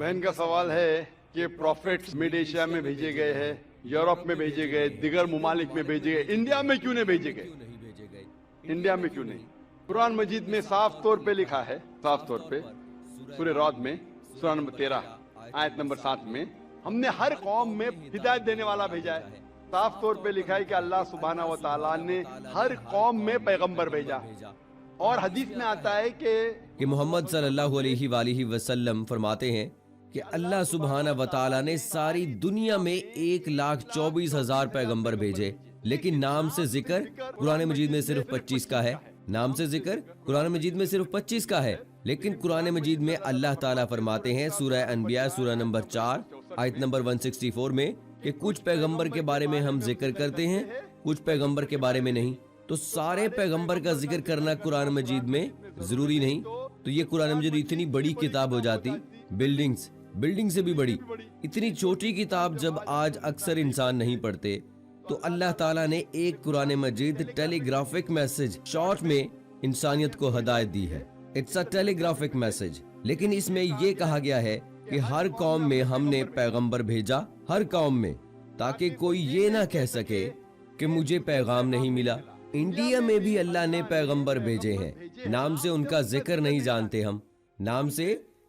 बहन का सवाल है कि प्रॉफिट्स मिड एशिया में भेजे गए हैं, यूरोप में भेजे गए, दिगर मुमालिक में भेजे गए, इंडिया में क्यों नहीं भेजे गए? इंडिया में क्यों नहीं? कुरान मजीद में साफ तौर पे लिखा है, साफ तौर पे सूरह रौद में सूरा नंबर 13 आयत नंबर 7 में हमने हर कौम में हिदायत देने वाला भेजा है। साफ तौर पे लिखा है कि अल्लाह सुब्हाना व तआला ने हर कौम में पैगंबर भेजा। और हदीस में आता है कि मोहम्मद सल्लल्लाहु अलैहि वसल्लम फरमाते हैं कि अल्लाह सुब्हाना व तआला ने सारी दुनिया में 1,24,000 पैगंबर भेजे, लेकिन नाम से जिक्र कुरान मजीद में सिर्फ 25 का है। नाम से जिक्र कुरान मजीद में सिर्फ 25 का है, लेकिन कुरान मजीद में अल्लाह ताला फरमाते हैं सूरह अनबिया सूरह नंबर 4 आयत नंबर 164 में कि कुछ पैगंबर के बारे में हम जिक्र करते हैं, कुछ पैगंबर के बारे में नहीं। तो सारे पैगंबर का जिक्र करना कुरान मजीद में जरूरी नहीं। तो ये कुरान मजीद इतनी बड़ी किताब हो जाती, बिल्डिंग से भी बड़ी, इतनी छोटी किताब जब आज अक्सर इंसान नहीं पढ़ते, तो अल्लाह ताला ने एक कुरान मजीद टेलीग्राफिक मैसेज शॉर्ट में इंसानियत को हदायत दी है। It's a telegraphic message. लेकिन इसमें यह कहा गया है कि हर कौम में हमने पैगंबर भेजा, हर कौम में, ताकि कोई ये ना कह सके कि मुझे पैगाम नहीं मिला। इंडिया में भी अल्लाह ने पैगंबर भेजे हैं, नाम से उनका जिक्र नहीं जानते हम, नाम से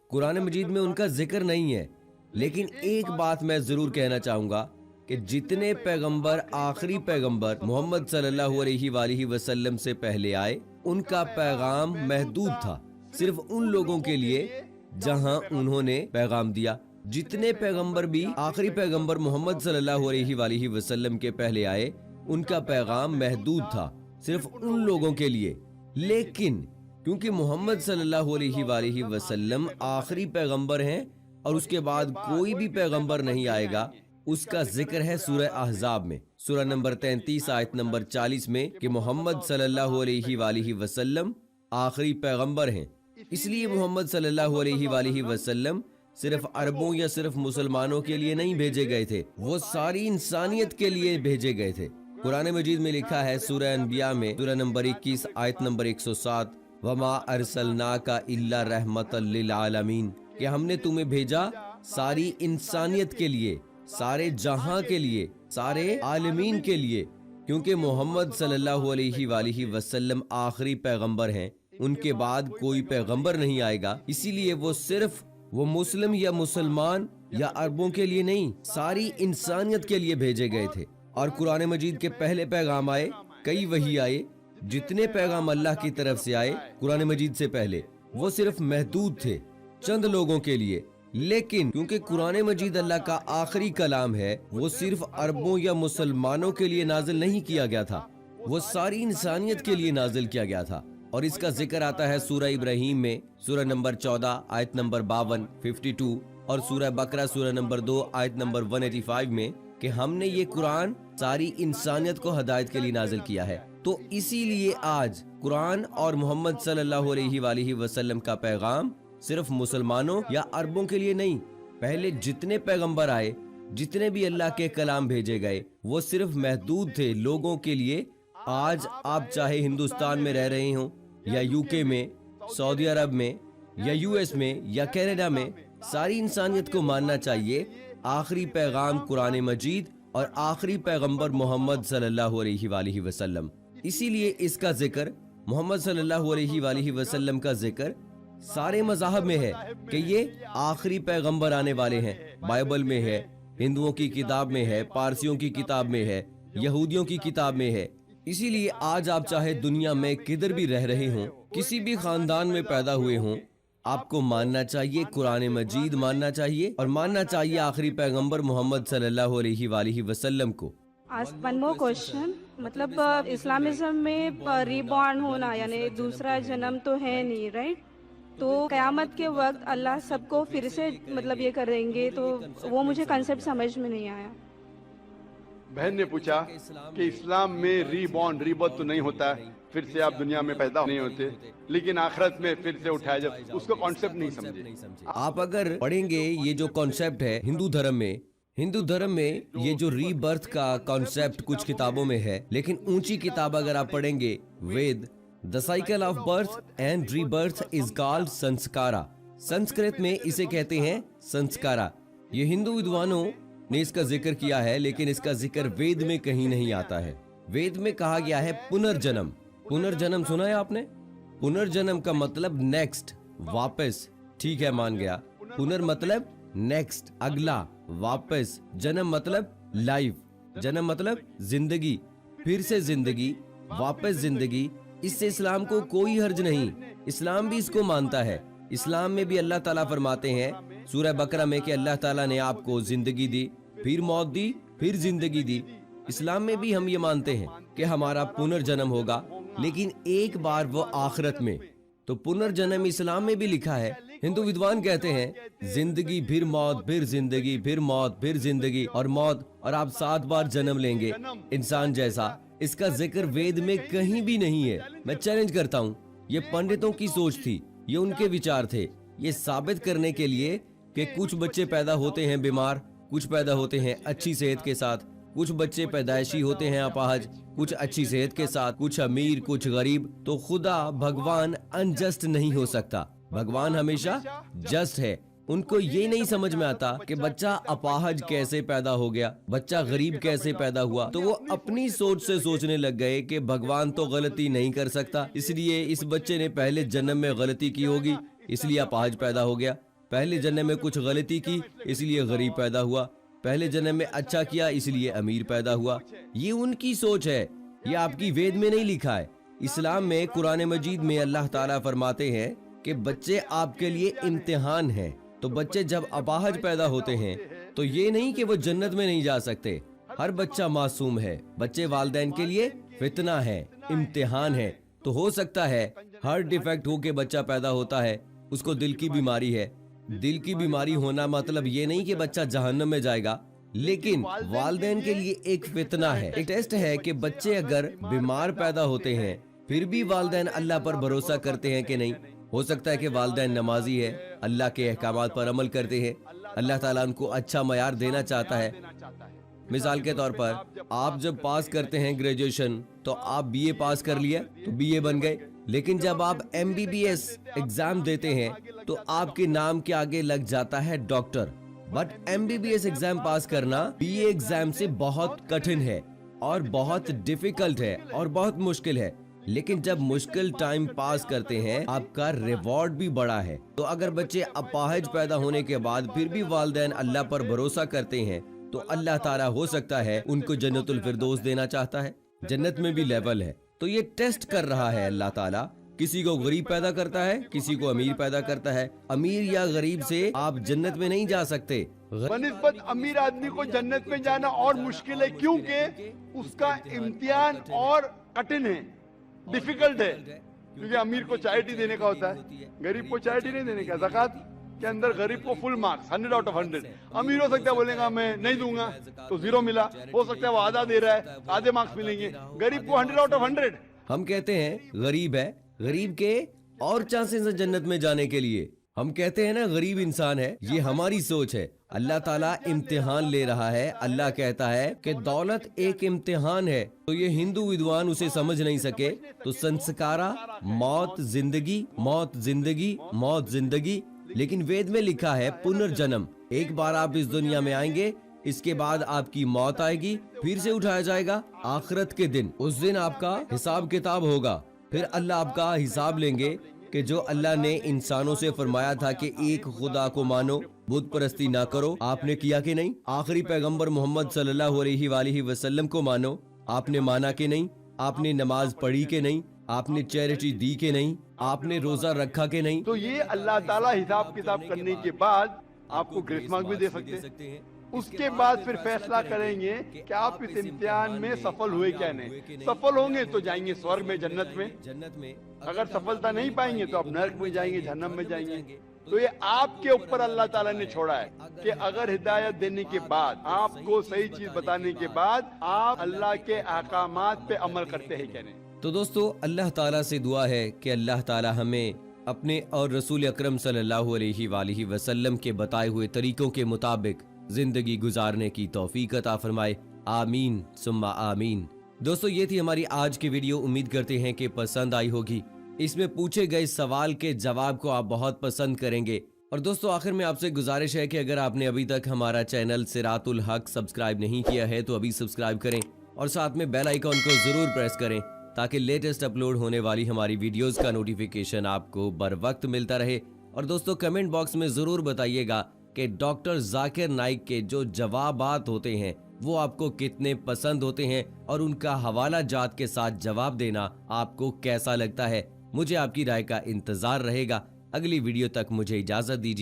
कुरान मजीद में उनका जिक्र नहीं है। लेकिन एक बात मैं जरूर कहना चाहूंगा कि जितने पैगंबर आखिरी पैगंबर मोहम्मद सल्लल्लाहु अलैहि वसल्लम से पहले आए, उनका पैगाम महदूद था, सिर्फ उन लोगों के लिए जहां उन्होंने पैगाम दिया। जितने पैगंबर भी आखिरी पैगंबर मोहम्मद सल्लल्लाहु अलैहि वसल्लम के पहले आए, उनका पैगाम महदूद था, सिर्फ उन लोगों के लिए। लेकिन क्योंकि मोहम्मद सल्लल्लाहु अलैहि वसल्लम आखिरी पैगंबर हैं और उसके बाद कोई भी पैगंबर नहीं आएगा, उसका जिक्र है सूरह अहज़ाब में सूरह नंबर 33 आयत नंबर 40 में कि मोहम्मद सल्लल्लाहु अलैहि वसल्लम आखिरी पैगंबर हैं। इसलिए मोहम्मद सल्लल्लाहु अलैहि वसल्लम सिर्फ अरबों या सिर्फ मुसलमानों के लिए नहीं भेजे गए थे, वो सारी इंसानियत के लिए भेजे गए थे। कुरान मजीद में लिखा है सूरह अनबिया में सूरह नंबर 21 आयत नंबर 107 वमा अरसलनाका इल्ला रहमतल लिल आलमीन, कि हमने तुम्हें भेजा सारी इंसानियत के लिए, सारे जहां के लिए, सारे आलमीन के लिए। क्योंकि मोहम्मद सल्लल्लाहु अलैहि वसल्लम आखिरी पैगंबर हैं, उनके बाद कोई पैगंबर नहीं आएगा, इसीलिए वो सिर्फ वो मुस्लिम या मुसलमान या अरबों के लिए नहीं, सारी इंसानियत के लिए भेजे गए थे। और कुरान मजीद के पहले पैगाम आए, कई वही आए, जितने पैगाम अल्लाह की तरफ से आए कुरान मजीद से पहले, वो सिर्फ महदूद थे, चंद लोगों के लिए। लेकिन क्योंकि कुरान मजीद अल्लाह का आखिरी कलाम है, वो सिर्फ अरबों या मुसलमानों के लिए नाजिल नहीं किया गया था, वो सारी इंसानियत के लिए नाजिल किया गया था। और इसका जिक्र आता है सूरह इब्राहिम में सूरह नंबर 14 आयत नंबर 52 52 और सूरह बकरा सूरह नंबर 2 आयत नंबर 185 में कि हमने ये कुरान सारी इंसानियत को हदायत के लिए नाजिल किया है। तो इसीलिए आज कुरान और मोहम्मद सल्लल्लाहु अलैहि वसल्लम का पैगाम सिर्फ मुसलमानों या अरबों के लिए नहीं, पहले जितने पैगंबर आए, जितने भी अल्लाह के कलाम भेजे गए, वो सिर्फ महदूद थे लोगों के लिए। आज आप चाहे हिंदुस्तान में रह रहे हों या यूके में, सऊदी अरब में या यूएस में या कनाडा में, सारी इंसानियत को मानना चाहिए आखिरी पैगाम कुरान मजीद और आखिरी पैगंबर मोहम्मद सल्लल्लाहु अलैहि वसल्लम। इसीलिए इसका जिक्र, मोहम्मद सल्लल्लाहु अलैहि वसल्लम का जिक्र सारे मज़ाहब में है कि ये आखिरी पैगंबर आने वाले हैं। बाइबल में है, हिंदुओं की किताब में है, पारसियों की किताब में है, यहूदियों की किताब में है। इसीलिए आज आप चाहे दुनिया में किधर भी रह रहे हों, किसी भी खानदान में पैदा हुए हों, आपको मानना चाहिए कुरान मजीद मानना चाहिए और मानना चाहिए आखिरी पैगंबर मोहम्मद सल्लल्लाहु अलैहि वसल्लम को। आज वन मोर क्वेश्चन, मतलब इस्लामिज्म में रीबॉर्न होना यानी दूसरा जन्म तो है नहीं, राइट? तो कयामत के वक्त अल्लाह सबको फिर से मतलब ये करेंगे, तो वो मुझे कंसेप्ट समझ में नहीं आया। बहन ने पूछा कि इस्लाम में रीबर्थ तो नहीं होता है, फिर से आप दुनिया में पैदा नहीं होते, लेकिन आखिरत में फिर से उठाया जाए, उसको कॉन्सेप्ट नहीं समझे। आप अगर पढ़ेंगे ये जो कॉन्सेप्ट है हिंदू धर्म में ये जो रीबर्थ का कॉन्सेप्ट कुछ किताबों में है, लेकिन ऊंची किताब अगर आप पढ़ेंगे, Veda, the cycle of birth and rebirth is called samskara. Sanskrit में इसे कहते हैं संस्कारा। ये हिंदू विद्वानों ने इसका जिक्र किया है, लेकिन इसका जिक्र वेद में कहीं नहीं आता है। वेद में कहा गया है पुनर्जन्म। पुनर्जन्म सुना है आपने? पुनर्जन्म का मतलब नेक्स्ट, वापस। ठीक है, मान गया। पुनर मतलब नेक्स्ट, अगला, वापस। जन्म मतलब लाइफ, जन्म मतलब जिंदगी, फिर से जिंदगी, वापस जिंदगी। इससे इस्लाम को कोई हर्ज नहीं, इस्लाम भी इसको मानता है। इस्लाम में भी अल्लाह ताला फरमाते हैं सूरह बकरा में कि अल्लाह ताला ने आपको जिंदगी दी, फिर मौत दी, फिर जिंदगी दी। इस्लाम में भी हम ये मानते हैं कि हमारा पुनर्जन्म होगा, लेकिन एक बार वो आखिरत में। तो पुनर्जन्म इस्लाम में भी लिखा है। हिंदू विद्वान कहते हैं जिंदगी फिर मौत, फिर जिंदगी, फिर मौत, फिर जिंदगी और मौत, और आप 7 बार जन्म लेंगे इंसान जैसा। इसका जिक्र वेद में कहीं भी नहीं है। मैं चैलेंज करता हूँ, ये पंडितों की सोच थी, ये उनके विचार थे, ये साबित करने के लिए कि कुछ बच्चे पैदा होते हैं बीमार, कुछ पैदा होते हैं अच्छी सेहत के साथ, कुछ बच्चे पैदाइशी होते हैं अपाहज, कुछ अच्छी सेहत के साथ, कुछ अमीर, कुछ गरीब। तो खुदा भगवान अनजस्ट नहीं हो सकता, भगवान हमेशा जस्ट है। उनको ये नहीं समझ में आता कि बच्चा अपाहज कैसे पैदा हो गया, बच्चा गरीब कैसे पैदा हुआ। तो वो अपनी सोच से सोचने लग गए कि भगवान तो गलती नहीं कर सकता, इसलिए इस बच्चे ने पहले जन्म में गलती की होगी, इसलिए अपाहज पैदा हो गया। पहले जन्म में कुछ गलती की, इसलिए गरीब पैदा हुआ। पहले जन्म में अच्छा किया, इसलिए अमीर पैदा हुआ। ये उनकी सोच है, ये आपकी वेद में नहीं लिखा है। इस्लाम में, कुरान मजीद में अल्लाह ताला फरमाते हैं कि बच्चे आपके लिए इम्तिहान हैं। तो बच्चे जब अपाहज पैदा होते हैं तो ये नहीं कि वो जन्नत में नहीं जा सकते। हर बच्चा मासूम है, बच्चे वालिदैन के लिए फितना है, इम्तिहान है। तो हो सकता है हर डिफेक्ट हो के बच्चा पैदा होता है, उसको दिल की बीमारी है। दिल की बीमारी होना मतलब ये नहीं कि बच्चा जहन्नम में जाएगा, लेकिन वालिदैन के लिए एक फितना है, एक टेस्ट है कि बच्चे अगर बीमार पैदा होते हैं फिर भी वालिदैन अल्लाह पर भरोसा करते हैं कि नहीं। हो सकता है कि वालिदैन नमाजी है, अल्लाह के अहकामात पर अमल करते हैं, अल्लाह ताला उनको अच्छा मयार देना चाहता है। मिसाल के तौर पर आप जब पास करते हैं ग्रेजुएशन, तो आप बीए पास कर लिया तो बीए बन गए, लेकिन जब आप एमबीबीएस एग्जाम देते हैं तो आपके नाम के आगे लग जाता है डॉक्टर। बट एमबीबीएस एग्जाम पास करना बीए एग्जाम से बहुत कठिन है और बहुत डिफिकल्ट है और बहुत मुश्किल है। लेकिन जब मुश्किल टाइम पास करते हैं आपका रिवॉर्ड भी बड़ा है। तो अगर बच्चे अपाहज पैदा होने के बाद फिर भी वालिदैन अल्लाह पर भरोसा करते हैं तो अल्लाह ताला हो सकता है उनको जन्नतुल फिरदौस देना चाहता है। जन्नत में भी लेवल है, तो ये टेस्ट कर रहा है अल्लाह ताला। किसी को गरीब पैदा करता है, किसी को अमीर पैदा करता है। अमीर या गरीब से आप जन्नत में नहीं जा सकते। बनिस्बत अमीर आदमी को जन्नत में जाना और मुश्किल है, क्योंकि उसका इम्तिहान और कठिन है, डिफिकल्ट है। क्योंकि अमीर को चैरिटी देने का होता है, गरीब को चैरिटी नहीं देने का। ज़कात के अंदर गरीब को फुल मार्क्स 100 आउट ऑफ 100। अमीर हो सकता है बोलेगा मैं नहीं दूंगा तो 0 मिला, हो सकता है वो आधा दे रहा है, आधे मार्क्स मिलेंगे। गरीब को 100 आउट ऑफ 100। हम कहते हैं गरीब है, गरीब के और चांसेस हैं जन्नत में जाने के लिए। हम कहते हैं ना गरीब इंसान है, ये हमारी सोच है। अल्लाह ताला इम्तिहान ले रहा है। अल्लाह कहता है कि दौलत एक इम्तिहान है, तो ये हिंदू विद्वान उसे समझ नहीं सके। तो संस्कारा, मौत जिंदगी, मौत जिंदगी, मौत जिंदगी। लेकिन वेद में लिखा है पुनर्जन्म। एक बार आप इस दुनिया में आएंगे, इसके बाद आपकी मौत आएगी, फिर से उठाया जाएगा आखिरत के दिन। उस दिन आपका हिसाब किताब होगा, फिर अल्लाह आपका हिसाब लेंगे कि जो अल्लाह ने इंसानों से फरमाया था कि एक खुदा को मानो, बुत परस्ती ना करो, आपने किया कि नहीं। आखिरी पैगंबर मोहम्मद सल्लल्लाहु अलैहि वसल्लम को मानो, आपने माना कि नहीं। आपने नमाज पढ़ी कि नहीं, आपने चैरिटी दी कि नहीं, आपने रोजा रखा कि नहीं। तो ये अल्लाह ताला हिसाब किताब करने के बाद आपको ग्रेस मार्क भी दे सकते हैं। उसके बाद फिर फैसला करेंगे कि आप इस इम्तिहान में सफल हुए क्या नहीं। सफल होंगे तो जाएंगे स्वर्ग में, जन्नत में। अगर सफलता नहीं पाएंगे तो आप नरक में जाएंगे, जहन्नम में जाएंगे। तो ये आपके ऊपर अल्लाह ताला ने छोड़ा है कि अगर हिदायत देने के बाद, आपको सही चीज बताने के बाद, आप अल्लाह के अहकामात पे अमल करते हैं क्या नहीं। तो दोस्तों, अल्लाह ताला से दुआ है कि अल्लाह ताला हमें अपने और रसूल अकरम सल्लल्लाहु अलैहि वसल्लम के बताए हुए तरीकों के मुताबिक जिंदगी गुजारने की तौफीक अता फरमाए। आमीन सुम्मा आमीन। दोस्तों, ये थी हमारी आज की वीडियो। उम्मीद करते हैं कि पसंद आई होगी। इसमें पूछे गए सवाल के जवाब को आप बहुत पसंद करेंगे और दोस्तों आखिर में आपसे गुजारिश है कि अगर आपने अभी तक हमारा चैनल सिरातुल हक सब्सक्राइब नहीं किया है तो अभी सब्सक्राइब करें और साथ में बेल आइकॉन को जरूर प्रेस करें ताकि लेटेस्ट अपलोड होने वाली हमारी वीडियोस का नोटिफिकेशन आपको बर वक्त मिलता रहे। और दोस्तों कमेंट बॉक्स में जरूर बताइएगा कि डॉक्टर जाकिर नाइक के जो जवाबात होते हैं वो आपको कितने पसंद होते हैं और उनका हवाला जात के साथ जवाब देना आपको कैसा लगता है। मुझे आपकी राय का इंतजार रहेगा। अगली वीडियो तक मुझे इजाजत दीजिए।